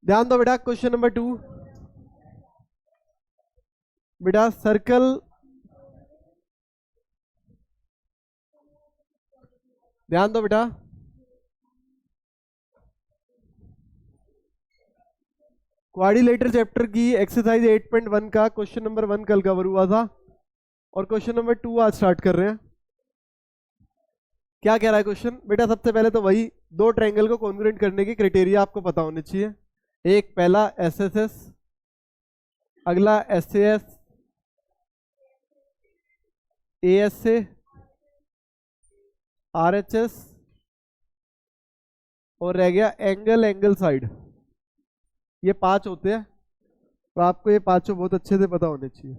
ध्यान दो बेटा, क्वेश्चन नंबर 2। बेटा सर्कल, ध्यान दो बेटा, क्वाड्रिलेटरल चैप्टर की एक्सरसाइज 8.1 का क्वेश्चन नंबर 1 कल कवर हुआ था और क्वेश्चन नंबर 2 आज स्टार्ट कर रहे हैं। क्या कह रहा है क्वेश्चन? बेटा सबसे पहले तो वही दो ट्रायंगल को कॉन्ग्रुएंट करने के क्राइटेरिया आपको पता होने चाहिए। एक पहला एसएसएस, अगला एसएएस, एएसए, आरएचएस और रह गया एंगल साइड। ये 5 होते हैं तो आपको ये पांचों बहुत अच्छे से पता होने चाहिए।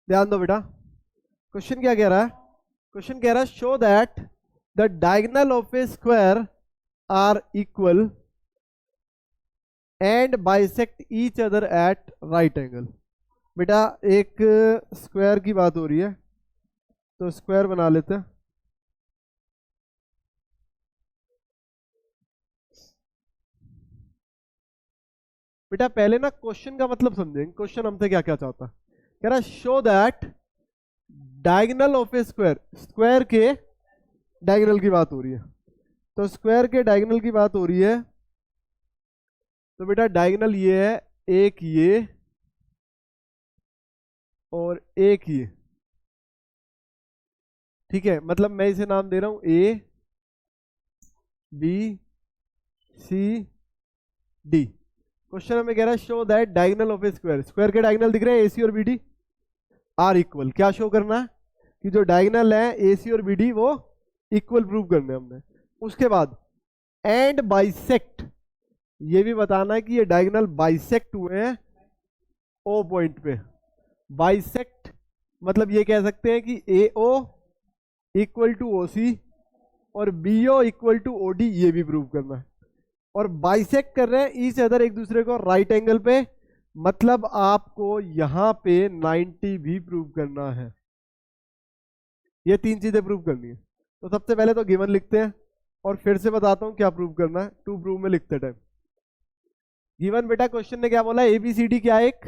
ध्यान दो बेटा, क्वेश्चन क्या कह रहा है? क्वेश्चन कह रहा है show that the diagonal of a square are equal and bisect each other at right angle. बेटा एक स्क्वायर की बात हो रही है तो स्क्वायर बना लेते हैं। बेटा पहले ना क्वेश्चन का मतलब समझेंगे, क्वेश्चन हमसे क्या क्या चाहता है। कह रहा show that diagonal of a square, square के डायगोनल की बात हो रही है। तो स्क्वायर के डायगोनल की बात हो रही है तो बेटा डायगोनल ये है, एक ये और एक ये, ठीक है। मतलब मैं इसे नाम दे रहा हूं A B C D. Question हमें कह रहा है show that diagonal of a square, square के डायगोनल दिख रहे हैं एसी और बीडी आर इक्वल। क्या शो करना है कि जो डायगोनल है एसी और बीडी वो इक्वल प्रूव करने हमने। उसके बाद एंड बाइसेक्ट, ये भी बताना है कि ये डायगोनल बाइसेक्ट हुए हैं ओ पॉइंट पे। बाइसेक्ट मतलब ये कह सकते हैं कि ए O equal to O C और B O equal to O D, ये भी प्रूव करना है। और बाइसेक्ट कर रहे हैं ईच अदर, एक दूसरे को राइट एंगल पे, मतलब आपको यहां पे 90 भी प्रूव करना है। ये 3 चीजें प्रूव करनी है। तो सबसे पहले तो गिवन लिखते हैं और फिर से बताता हूं क्या प्रूव करना है। टू प्रूव में लिखते टाइम गिवन बेटा क्वेश्चन ने क्या बोला, एबीसीडी क्या है? एक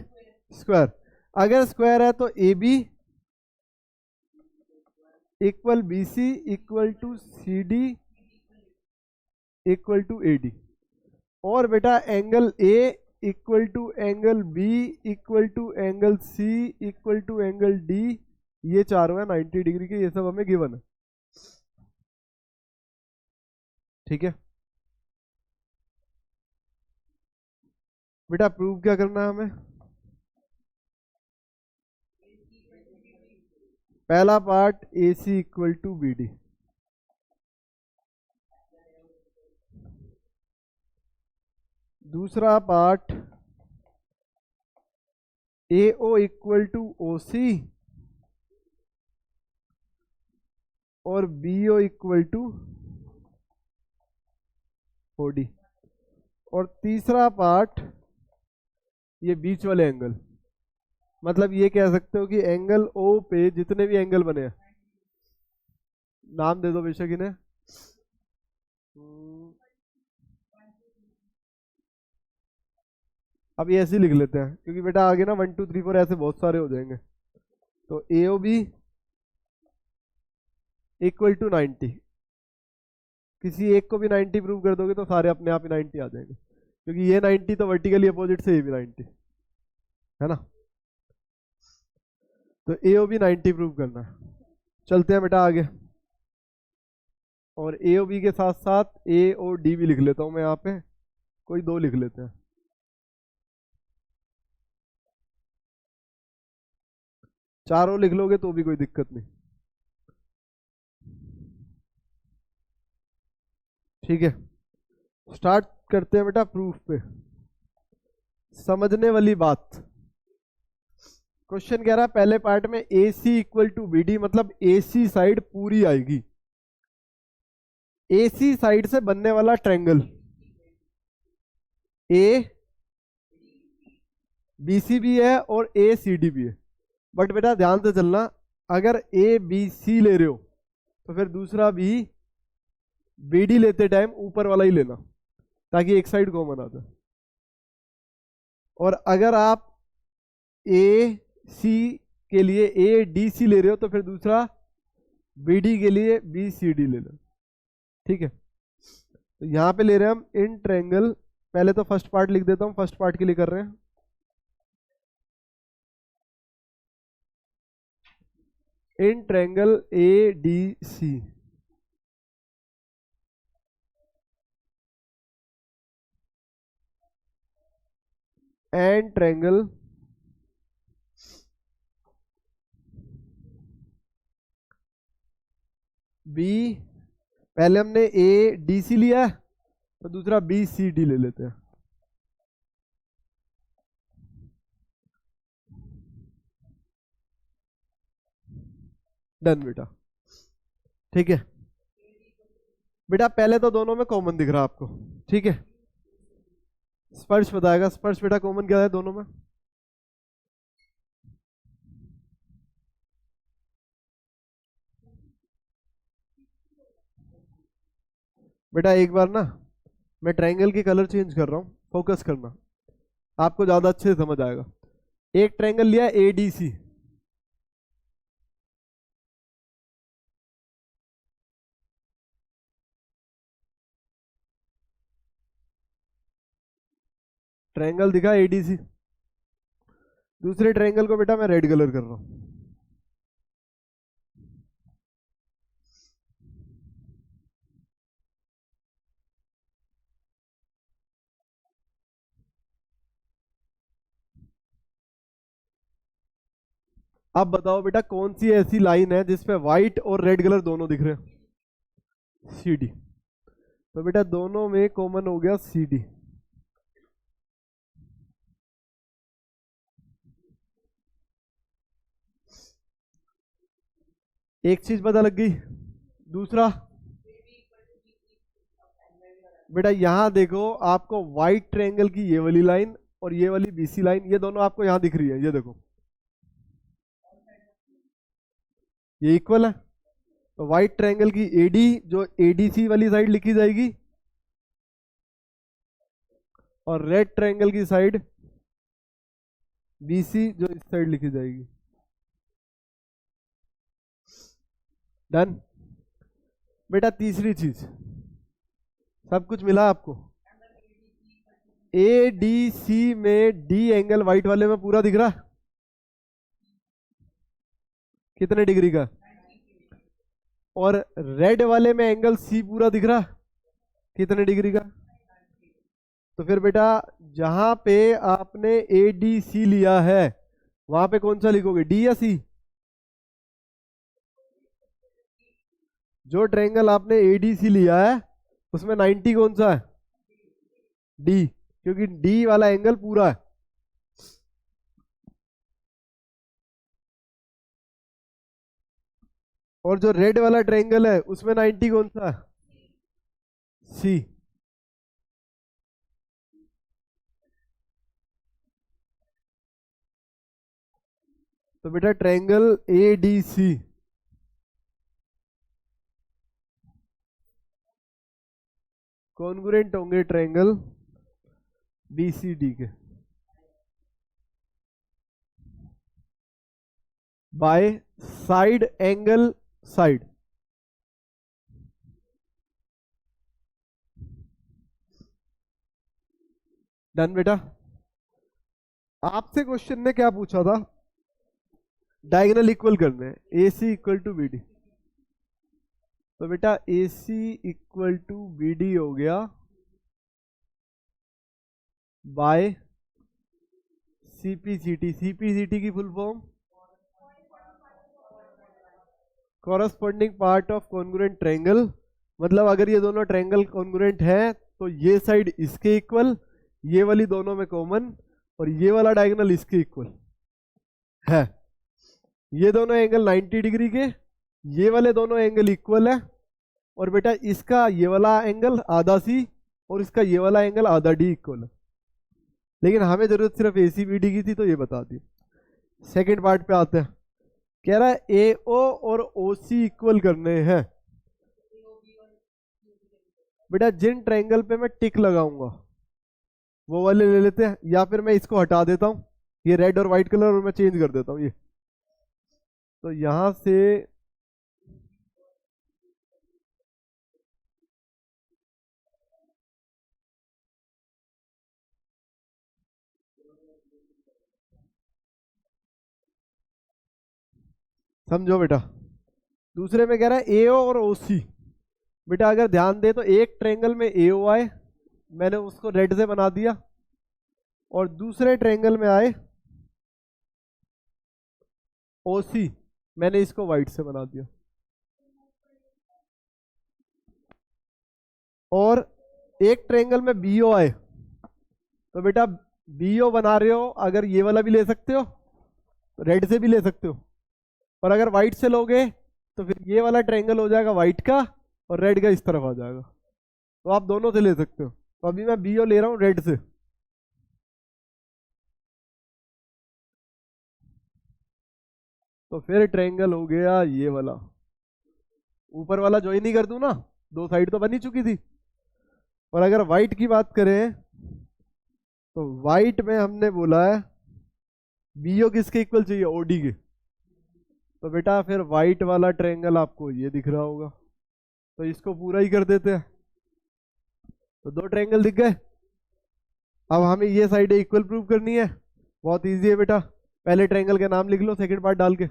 स्क्वायर। अगर स्क्वायर है तो A B equal B C equal to C D equal to A D. और बेटा angle A equal to angle B equal to angle C equal to angle D, ये चारों है 90 डिग्री के। ये सब हमें गिवन है, ठीक है। बेटा प्रूव क्या करना है हमें? पहला part A C equal to B D, दूसरा part A O equal to O C और B O equal to O D. और तीसरा पार्ट ये बीच वाले एंगल, मतलब ये कह सकते हो कि एंगल ओ पे जितने भी एंगल बने हैं, नाम दे दो बेशक इन्हें, अब ये ऐसे ही लिख लेते हैं क्योंकि बेटा आगे ना 1 2 3 4 ऐसे बहुत सारे हो जाएंगे। तो ए ओ बी इक्वल टू 90, किसी एक को भी 90 प्रूव कर दोगे तो सारे अपने आप ही 90 आ जाएंगे, क्योंकि ये 90 तो वर्टिकली अपोजिट से ये भी 90 है ना। तो ए ओ बी 90 प्रूव करना है। चलते हैं बेटा आगे, और ए ओ बी के साथ साथ ए ओ डी भी लिख लेता हूं मैं यहाँ पे, कोई 2 लिख लेते हैं। चारों लिख लोगे तो भी कोई दिक्कत नहीं, ठीक है। स्टार्ट करते हैं बेटा प्रूफ पे। समझने वाली बात, क्वेश्चन कह रहा है पहले पार्ट में ए C equal to B D, मतलब ए सी साइड पूरी आएगी। ए सी साइड से बनने वाला ट्रायंगल, ए बी सी भी है और ए सी डी भी है, बट बेटा ध्यान से चलना, अगर ए बी सी ले रहे हो तो फिर दूसरा भी बी डी लेते टाइम ऊपर वाला ही लेना ताकि एक साइड कॉमन आ जाए। और अगर आप ए सी के लिए ए डी सी ले रहे हो तो फिर दूसरा बी डी के लिए बी सी डी ले लो। ठीक है, तो यहां पे ले रहे हैं हम इन ट्रायंगल, पहले तो फर्स्ट पार्ट लिख देता हूं, फर्स्ट पार्ट के लिए कर रहे हैं। In triangle A D C and triangle B, पहले हमने ए डी सी लिया तो दूसरा बी सी डी ले लेते हैं। डन बेटा। ठीक है बेटा, पहले तो दोनों में कॉमन दिख रहा है आपको। ठीक है, स्पर्श बताएगा, स्पर्श बेटा कॉमन क्या है दोनों में? बेटा एक बार ना मैं ट्रायंगल की कलर चेंज कर रहा हूं, फोकस करना, आपको ज्यादा अच्छे से समझ आएगा। एक ट्रायंगल लिया एडीसी, ट्रायंगल दिखा एडीसी। दूसरे ट्रायंगल को बेटा मैं रेड कलर कर रहा हूं। अब बताओ बेटा कौन सी ऐसी लाइन है जिसपे व्हाइट और रेड कलर दोनों दिख रहे हैं? C D. तो बेटा दोनों में कॉमन हो गया सी डी। एक चीज पता लग गई। दूसरा बेटा यहां देखो, आपको व्हाइट ट्रायंगल की ये वाली लाइन और ये वाली बीसी लाइन, ये दोनों आपको यहां दिख रही है, ये देखो ये इक्वल है। तो व्हाइट ट्रायंगल की एडी जो एडीसी वाली साइड लिखी जाएगी और रेड ट्रायंगल की साइड बीसी जो इस साइड लिखी जाएगी। डन बेटा। तीसरी चीज, सब कुछ मिला आपको? ए डी सी में डी एंगल व्हाइट वाले में पूरा दिख रहा, कितने डिग्री का? और रेड वाले में एंगल सी पूरा दिख रहा, कितने डिग्री का? तो फिर बेटा जहां पे आपने ए डी सी लिया है वहां पे कौन सा लिखोगे, डी या सी? जो ट्रायंगल आपने ए डी सी लिया है उसमें 90 कौन सा है? डी, क्योंकि डी वाला एंगल पूरा है। और जो रेड वाला ट्रायंगल है उसमें 90 कौन सा है? सी। तो बेटा triangle A D C congruent होंगे ट्रायंगल बी सी डी के by side angle side. Done बेटा। आपसे क्वेश्चन ने क्या पूछा था? डायगोनल इक्वल करने, ए C equal to B D. तो बेटा ए C equal to B D हो गया बाय सीपीसीटी। सीपीसीटी की full form corresponding part of congruent triangle. मतलब अगर ये दोनों ट्रायंगल कॉन्ग्रुएंट है तो ये साइड इसके इक्वल, ये वाली दोनों में कॉमन, और ये वाला डायगोनल इसके इक्वल है। ये दोनों एंगल 90 डिग्री के, ये वाले दोनों एंगल इक्वल है, और बेटा इसका ये वाला एंगल आधा सी और इसका ये वाला एंगल आधा डी इक्वल है। लेकिन हमें जरूरत सिर्फ ACBD की थी तो ये बता दी। सेकंड पार्ट पे आते हैं। कह रहा है AO और OC इक्वल करने हैं। बेटा जिन ट्रायंगल पे मैं टिक लगाऊंगा वो वाले ले लेते हैं, या फिर मैं इसको हटा देता हूं, ये रेड और व्हाइट कलर, और मैं चेंज कर देता हूं ये। तो यहां से समझो बेटा, दूसरे में कह रहा है AO और OC। बेटा अगर ध्यान दे तो एक ट्रायंगल में AO आए, मैंने उसको रेड से बना दिया, और दूसरे ट्रायंगल में आए OC, मैंने इसको व्हाइट से बना दिया। और एक ट्रायंगल में BO आए, तो बेटा BO बना रहे हो, अगर ये वाला भी ले सकते हो, रेड से भी ले सकते हो, और अगर व्हाइट से लोगे तो फिर ये वाला ट्रायंगल हो जाएगा व्हाइट का और रेड का इस तरफ आ जाएगा। तो आप दोनों से ले सकते हो। तो अभी मैं BO ले रहा हूं रेड से, तो फिर ट्रायंगल हो गया ये वाला। ऊपर वाला ज्वाइन ही कर दूं ना, दो साइड तो बनी चुकी थी। और अगर व्हाइट की बात करें तो व्हाइट में हमने बोला है BO किसके इक्वल चाहिए, OD के। तो बेटा फिर व्हाइट वाला ट्रायंगल आपको ये दिख रहा होगा, तो इसको पूरा ही कर देते हैं। तो दो ट्रायंगल दिख गए। अब हमें ये साइड इक्वल प्रूव करनी है। बहुत इजी है बेटा, पहले ट्रायंगल के नाम लिख लो सेकंड पार्ट डाल के।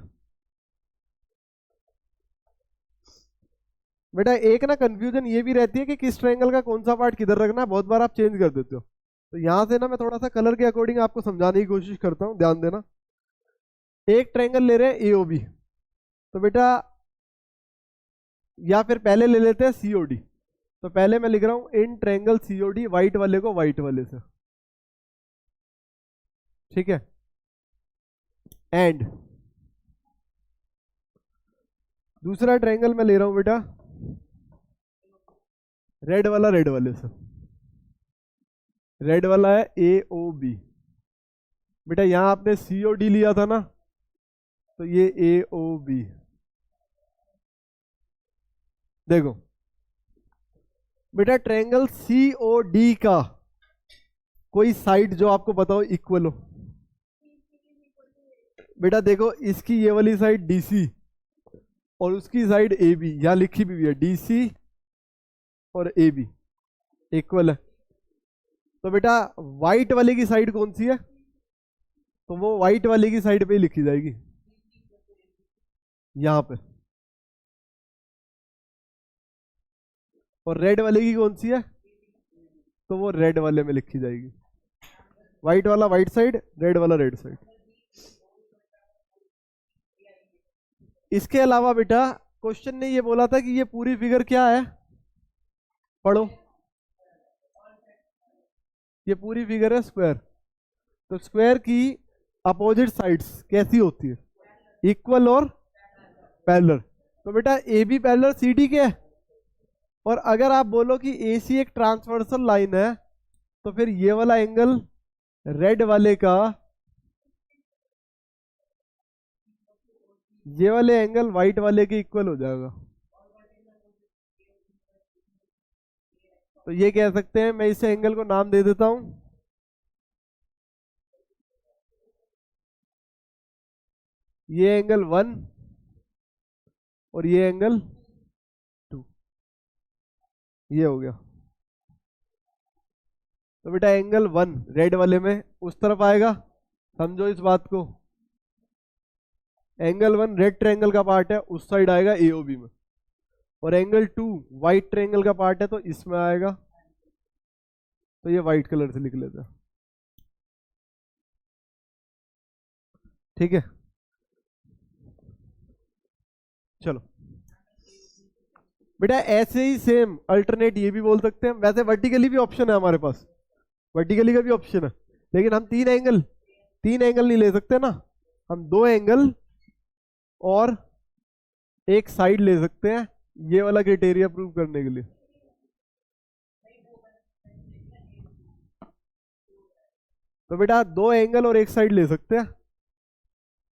बेटा एक ना कंफ्यूजन ये भी रहती है कि किस ट्रायंगल का कौन सा पार्ट किधर रखना है, बहुत बार आप चेंज कर देते हो। तो यहां से ना मैं थोड़ा सा कलर के अकॉर्डिंग आपको समझाने की कोशिश करता हूं, ध्यान देना। एक ट्रायंगल ले रहे हैं AOB, तो बेटा या फिर पहले ले लेते हैं COD। तो पहले मैं लिख रहा हूं इन ट्रायंगल COD, व्हाइट वाले को व्हाइट वाले से, ठीक है। एंड दूसरा ट्रायंगल मैं ले रहा हूं बेटा रेड वाला रेड वाले से, रेड वाला है AOB। बेटा यहां आपने COD लिया था ना, तो ये AOB। देखो बेटा ट्रायंगल COD का कोई साइड जो आपको पता हो इक्वल हो। बेटा देखो इसकी ये वाली साइड DC और उसकी साइड AB, यहां लिखी भी है DC और AB इक्वल है। तो बेटा व्हाइट वाले की साइड कौन सी है, तो वो व्हाइट वाले की साइड पे ही लिखी जाएगी यहां पे। और रेड वाले की कौन सी है, तो वो रेड वाले में लिखी जाएगी। व्हाइट वाला व्हाइट साइड, रेड वाला रेड साइड। इसके अलावा बेटा क्वेश्चन ने ये बोला था कि ये पूरी फिगर क्या है, पढ़ो। ये पूरी फिगर है स्क्वायर। तो स्क्वायर की अपोजिट साइड्स कैसी होती है, इक्वल और पैरेलल। तो बेटा AB पैरेलल CD के है, और अगर आप बोलो कि AC एक ट्रांसवर्सल लाइन है, तो फिर ये वाला एंगल रेड वाले का, ये वाले एंगल व्हाइट वाले के इक्वल हो जाएगा। तो ये कह सकते हैं, मैं इस एंगल को नाम दे देता हूं, ये एंगल 1 और ये एंगल 2, ये हो गया। तो बेटा एंगल 1 रेड वाले में उस तरफ आएगा, समझो इस बात को। एंगल 1 रेड ट्रायंगल का पार्ट है, उस साइड आएगा AOB में। और एंगल 2 व्हाइट ट्रायंगल का पार्ट है, तो इसमें आएगा। तो ये व्हाइट कलर से लिख लेते हैं, ठीक है। चलो बेटा ऐसे ही सेम अल्टरनेट ये भी बोल सकते हैं। वैसे वर्टिकली भी ऑप्शन है हमारे पास, वर्टिकली का भी ऑप्शन है, लेकिन हम तीन एंगल नहीं ले सकते ना, हम दो एंगल और एक साइड ले सकते हैं, ये वाला क्राइटेरिया प्रूव करने के लिए। तो बेटा दो एंगल और एक साइड ले सकते हैं।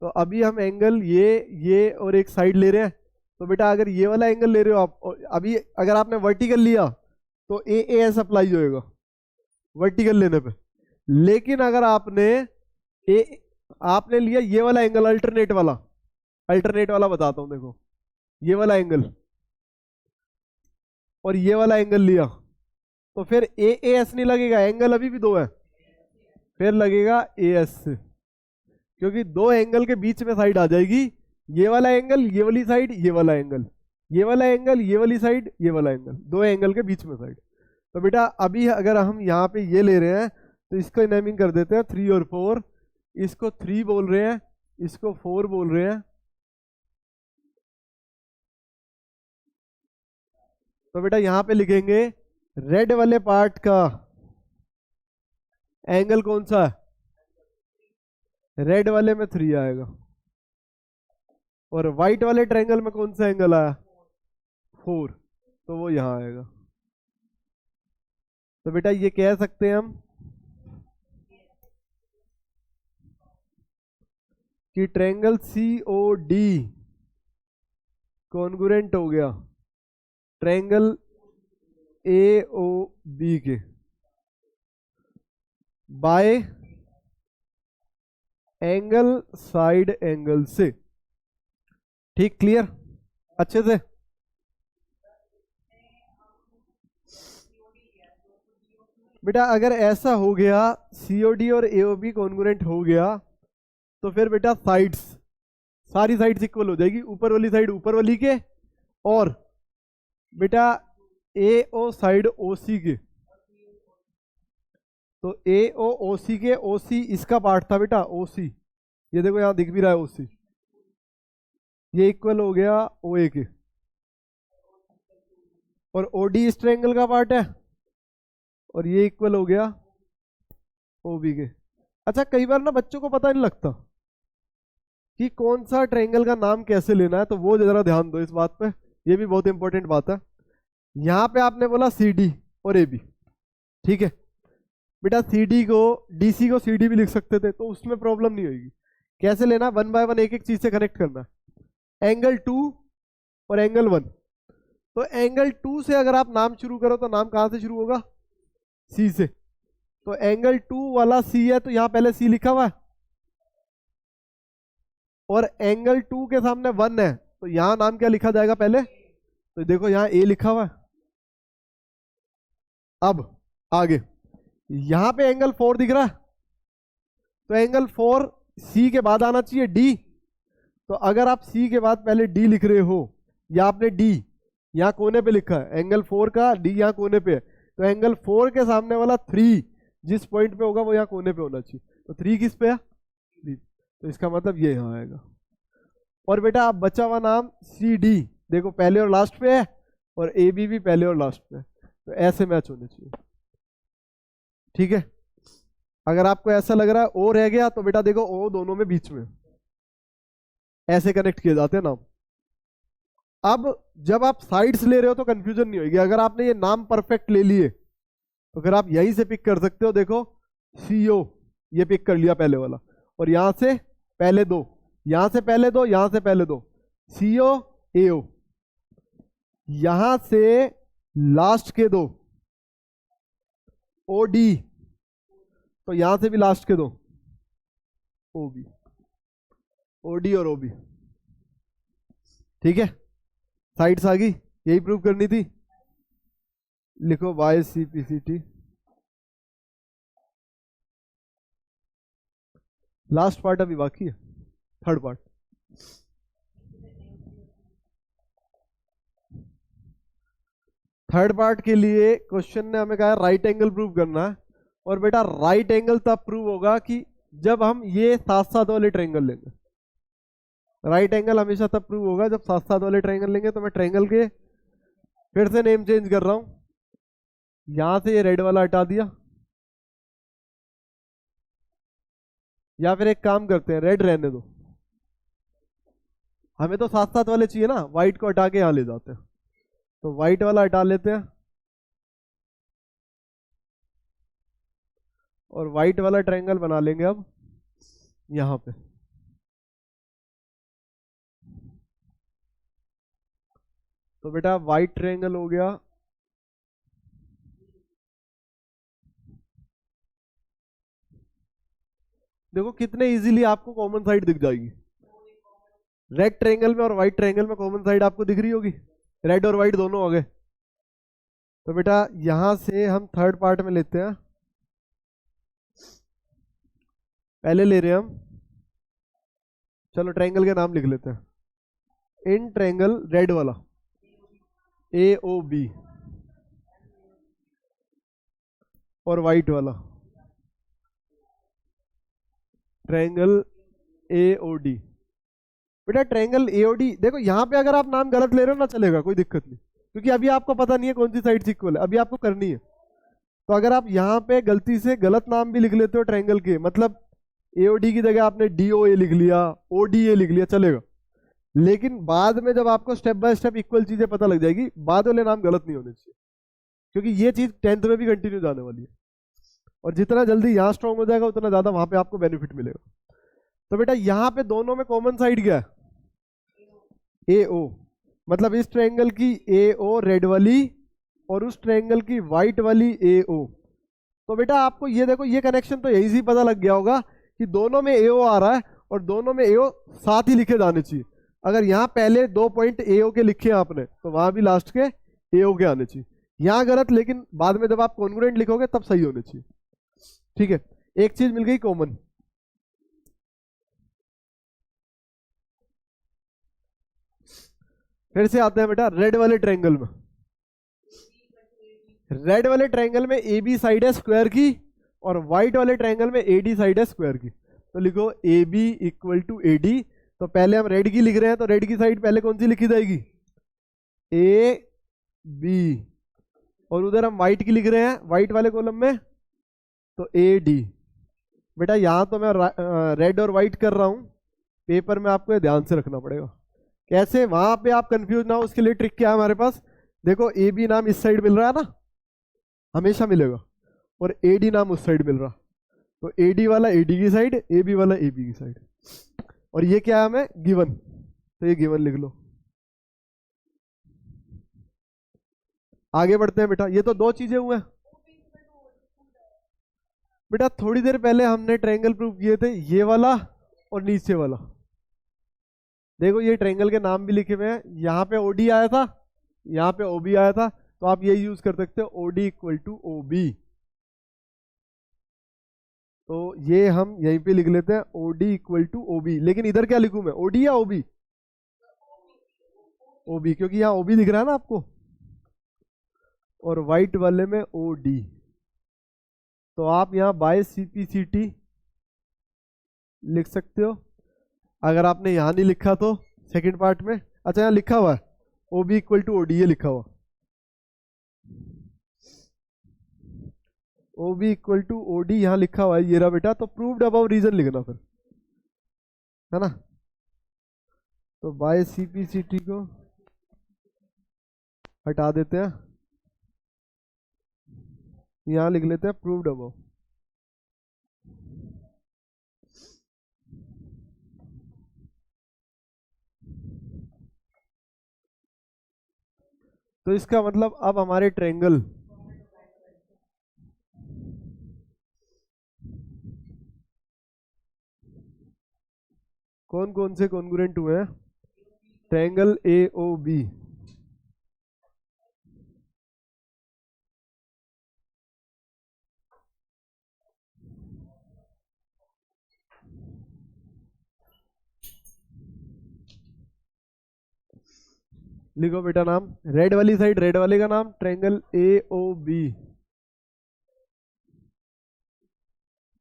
तो अभी हम एंगल ये और एक साइड ले रहे हैं। तो बेटा अगर ये वाला एंगल ले रहे हो आप, अभी अगर आपने वर्टिकल लिया तो ए एस अप्लाई होएगा वर्टिकल लेने पे। लेकिन अगर आपने लिया ये वाला एंगल, अल्टरनेट वाला बताता हूं, देखो ये वाला एंगल और ये वाला एंगल लिया, तो फिर ए एस नहीं लगेगा, एंगल अभी भी दो है, फिर लगेगा ए एस, क्योंकि दो एंगल के बीच में साइड आ जाएगी, ये वाला एंगल, ये वाली साइड, ये वाला एंगल, ये वाला एंगल, ये वाली साइड, ये वाला एंगल, दो एंगल के बीच में साइड। तो बेटा अभी अगर हम यहाँ पे ये ले रहे हैं तो इसको नेमिंग कर देते हैं 3 और 4, इसको 3 बोल रहे हैं, इसको 4 बोल रहे हैं। तो बेटा यहां पे लिखेंगे रेड वाले पार्ट का एंगल कौन सा है, रेड वाले में 3 आएगा, और व्हाइट वाले ट्रायंगल में कौन सा एंगल आया, 4, तो वो यहां आएगा। तो बेटा ये कह सकते हैं हम कि ट्रायंगल COD कॉन्ग्रुएंट हो गया ट्रायंगल AOB के बाय एंगल साइड एंगल से। ठीक, क्लियर अच्छे से। बेटा अगर ऐसा हो गया COD और AOB कॉन्ग्रुएंट हो गया तो फिर बेटा साइड्स, सारी साइड्स इक्वल हो जाएगी, ऊपर वाली साइड ऊपर वाली के, और बेटा AO साइड OC के। तो AO OC के, OC इसका पार्ट था बेटा OC, ये देखो यहां दिख भी रहा है OC, ये इक्वल हो गया OA के, और OD इस ट्रायंगल का पार्ट है, और ये इक्वल हो गया OB के। अच्छा कई बार ना बच्चों को पता नहीं लगता कि कौन सा ट्रायंगल का नाम कैसे लेना है, तो वो जरा ध्यान दो इस बात पे, ये भी बहुत इंपॉर्टेंट बात है। यहां पे आपने बोला CD और AB, ठीक है बेटा, CD को DC को CD भी लिख सकते थे, तो उसमें प्रॉब्लम नहीं होगी। कैसे लेना, 1 बाय 1 एक एक चीज से कनेक्ट करना। एंगल 2 और एंगल 1, तो एंगल 2 से अगर आप नाम शुरू करो तो नाम कहां से शुरू होगा, C से। तो एंगल 2 वाला C है, तो यहां पहले C लिखा हुआ है, और एंगल 2 के सामने 1 है, तो यहां नाम क्या लिखा जाएगा पहले, तो देखो यहां A लिखा हुआ है। अब आगे यहां पे एंगल 4 दिख रहा है, तो एंगल 4 C के बाद आना चाहिए D। तो अगर आप C के बाद पहले D लिख रहे हो, या आपने D यहां कोने पे लिखा है, एंगल 4 का D यहां कोने पे है, तो एंगल 4 के सामने वाला 3 जिस पॉइंट पे होगा वो यहाँ कोने पे होना चाहिए, तो 3 किस पे है, तो इसका मतलब ये यहाँ आएगा। और बेटा आप बचा हुआ नाम CD देखो पहले और लास्ट पे है, और AB भी पहले और लास्ट पे है, तो ऐसे मैच होने चाहिए। ठीक है, अगर आपको ऐसा लग रहा है O रह गया, तो बेटा देखो O दोनों में बीच में, ऐसे कनेक्ट किए जाते हैं नाम। अब जब आप साइड्स ले रहे हो तो कंफ्यूजन नहीं होगी। अगर आपने ये नाम परफेक्ट ले लिए तो फिर आप यहीं से पिक कर सकते हो, देखो CO ये पिक कर लिया पहले वाला, और यहां से पहले दो, यहां से पहले दो, यहां से पहले दो, CO AO, यहां से लास्ट के दो OD, तो यहां से भी लास्ट के दो OB, OD और OB। ठीक है, साइड्स आ गई, यही प्रूव करनी थी। लिखो YCPCT। लास्ट पार्ट अभी बाकी है, थर्ड पार्ट। थर्ड पार्ट के लिए क्वेश्चन ने हमें कहा राइट एंगल प्रूव करना है, और बेटा राइट एंगल तब प्रूव होगा कि जब हम ये साथ साथ वाले ट्रायंगल लेंगे। राइट एंगल हमेशा तब प्रूव होगा जब साथ साथ वाले ट्रायंगल लेंगे। तो मैं ट्रायंगल के फिर से नेम चेंज कर रहा हूं, यहां से ये रेड वाला हटा दिया, या फिर एक काम करते हैं रेड रहने दो, हमें तो साथ साथ वाले चाहिए ना, व्हाइट को हटा के यहां ले जाते हैं, तो व्हाइट वाला हटा लेते हैं, और वाइट वाला ट्रायंगल बना लेंगे अब यहाँ पे। तो बेटा वाइट ट्रायंगल हो गया, देखो कितने इजीली आपको कॉमन साइड दिख जाएगी। रेड ट्रायंगल में और व्हाइट ट्रायंगल में कॉमन साइड आपको दिख रही होगी, रेड और व्हाइट दोनों हो गए। तो बेटा यहां से हम थर्ड पार्ट में लेते हैं, पहले ले रहे हैं हम, चलो ट्रायंगल के नाम लिख लेते हैं। इन ट्रायंगल रेड वाला ए ओ बी, और व्हाइट वाला ट्रायंगल ए ओ डी। बेटा ट्रायंगल ए ओ डी, देखो यहाँ पे अगर आप नाम गलत ले रहे हो ना चलेगा, कोई दिक्कत नहीं, क्योंकि अभी आपको पता नहीं है कौन सी साइड से इक्वल है, अभी आपको करनी है। तो अगर आप यहाँ पे गलती से गलत नाम भी लिख लेते हो ट्रायंगल के, मतलब एओडी की जगह आपने डीओए लिख लिया, ओडीए लिख लिया, चलेगा। लेकिन बाद में जब आपको स्टेप बाय स्टेप इक्वल चीजें पता लग जाएगी, बाद वाले नाम गलत नहीं होने चाहिए, क्योंकि ये चीज 10th में भी कंटिन्यू जाने वाली है। और जितना जल्दी यहाँ स्ट्रॉन्ग हो जाएगा उतना ज्यादा वहां पे आपको बेनिफिट मिलेगा। तो बेटा यहाँ पे दोनों में कॉमन साइड क्या है? ए ओ, मतलब इस ट्रायंगल की ए ओ रेड वाली और उस ट्रायंगल की व्हाइट वाली ए ओ। तो बेटा आपको ये देखो, ये कनेक्शन तो यही से पता लग गया होगा कि दोनों में ए ओ आ रहा है और दोनों में ए ओ साथ ही लिखे जाने चाहिए। अगर यहाँ पहले 2 पॉइंट ए ओ के लिखे हैं आपने, तो वहां भी लास्ट के ए ओ के आने चाहिए। यहाँ गलत, लेकिन बाद में जब आप कॉन्ग्रुएंट लिखोगे तब सही होने चाहिए। ठीक है, एक चीज मिल गई कॉमन। फिर से आते हैं बेटा रेड वाले ट्रायंगल में। रेड वाले ट्रायंगल में ए बी साइड है स्क्वायर की, और व्हाइट वाले ट्रायंगल में ए डी साइड है स्क्वायर की। तो लिखो A B equal to A D. तो पहले हम रेड की लिख रहे हैं, तो रेड की साइड पहले कौन सी लिखी जाएगी? A B. और उधर हम व्हाइट की लिख रहे हैं, व्हाइट वाले कॉलम में, तो ए डी। बेटा यहाँ तो मैं रेड और व्हाइट कर रहा हूँ, पेपर में आपको ध्यान से रखना पड़ेगा। कैसे? वहां पे आप कंफ्यूज ना हो, उसके लिए ट्रिक क्या है हमारे पास। देखो ए बी नाम इस साइड मिल रहा है ना, हमेशा मिलेगा, और ए डी नाम उस साइड मिल रहा, तो ए डी वाला ए डी की साइड, ए बी वाला ए बी की साइड। और ये क्या है हमें? गिवन, तो ये गिवन लिख लो। आगे बढ़ते हैं बेटा, ये तो 2 चीजें हुए। बेटा थोड़ी देर पहले हमने ट्रायंगल प्रूव किए थे, ये वाला और नीचे वाला। देखो ये ट्रायंगल के नाम भी लिखे हुए हैं, यहाँ पे ओडी आया था, यहाँ पे ओबी आया था, तो आप ये यूज कर सकते हो ओडी इक्वल टू ओबी। तो ये हम यहीं पे लिख लेते हैं ओडी इक्वल टू ओबी। लेकिन इधर क्या लिखूं मैं, ओडी या ओबी? ओबी, क्योंकि यहाँ ओबी दिख रहा है ना आपको, और व्हाइट वाले में ओडी। तो आप यहाँ बाय सीपीसीटी लिख सकते हो। अगर आपने यहाँ नहीं लिखा तो सेकंड पार्ट में, अच्छा यहाँ लिखा हुआ है ओबी इक्वल टू ओडी, ये लिखा हुआ ओबी इक्वल टू ओडी, यहाँ लिखा हुआ है, ये रहा बेटा। तो प्रूव्ड अबाउ रीजन लिखना फिर, है ना। तो बाय सीपीसीटी को हटा देते हैं, यहाँ लिख लेते हैं प्रूव्ड अबाउ। तो इसका मतलब अब हमारे ट्रायंगल कौन कौन से कॉन्ग्रुएंट हुए हैं? ट्रायंगल ए ओ बी, लिखो बेटा नाम, रेड वाली साइड रेड वाले का नाम triangle A O B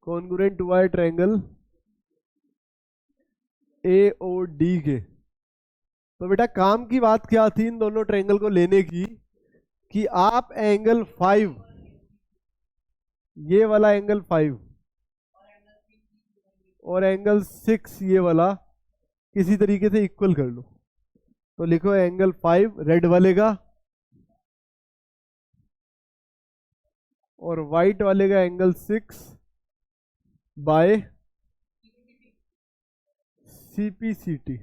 congruent हुआ है ट्रायंगल ए ओ डी के। तो बेटा काम की बात क्या थी इन दोनों ट्रायंगल को लेने की, कि आप एंगल 5, ये वाला एंगल 5 और एंगल 6 ये वाला किसी तरीके से इक्वल कर लो। तो लिखो एंगल 5 रेड वाले का और व्हाइट वाले का एंगल 6 बाय CPCT।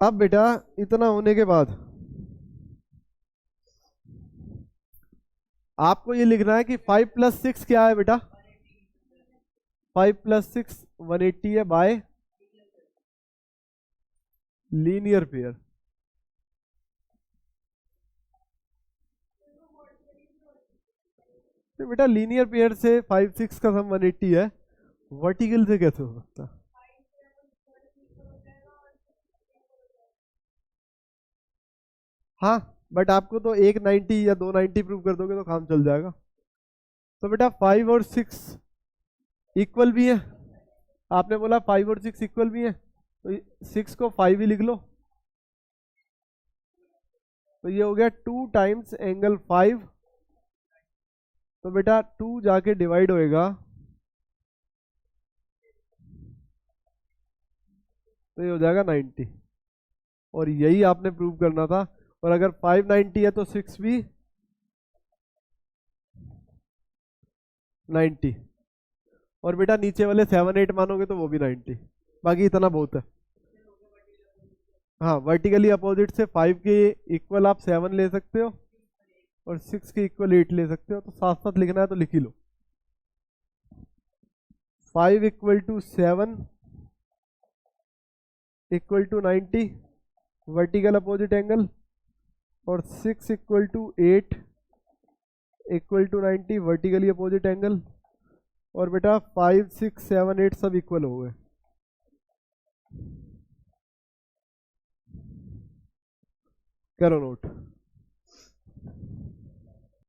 अब बेटा इतना होने के बाद आपको ये लिखना है कि 5 + 6 क्या है बेटा? 5 + 6 180 है बाय लीनियर पेयर। तो बेटा लीनियर पेयर से 5 6 का सम 180 है, वर्टिकल से कैसे हो सकता है? हाँ, बट आपको तो एक 90 या 290 प्रूव कर दोगे तो काम चल जाएगा। तो बेटा 5 और 6 इक्वल भी है, आपने बोला 5 और 6 इक्वल भी है, तो 6 को 5 ही लिख लो। तो ये हो गया 2 टाइम्स एंगल 5। तो बेटा 2 जाके डिवाइड होएगा, तो ये हो जाएगा 90। और यही आपने प्रूव करना था। और अगर 590 है तो 6 भी 90। और बेटा नीचे वाले 7 8 मानोगे तो वो भी 90। बाकी इतना बहुत है। हाँ, वर्टिकली अपोजिट से 5 के इक्वल आप 7 ले सकते हो और 6 के इक्वल 8 ले सकते हो। तो साथ साथ लिखना है तो लिख ही लो। 5 = 7 = 90 वर्टिकल अपोजिट एंगल, और 6 = 8 = 90 वर्टिकली अपोजिट एंगल। और बेटा 5 6 7 8 सब इक्वल हो गए। करो नोट।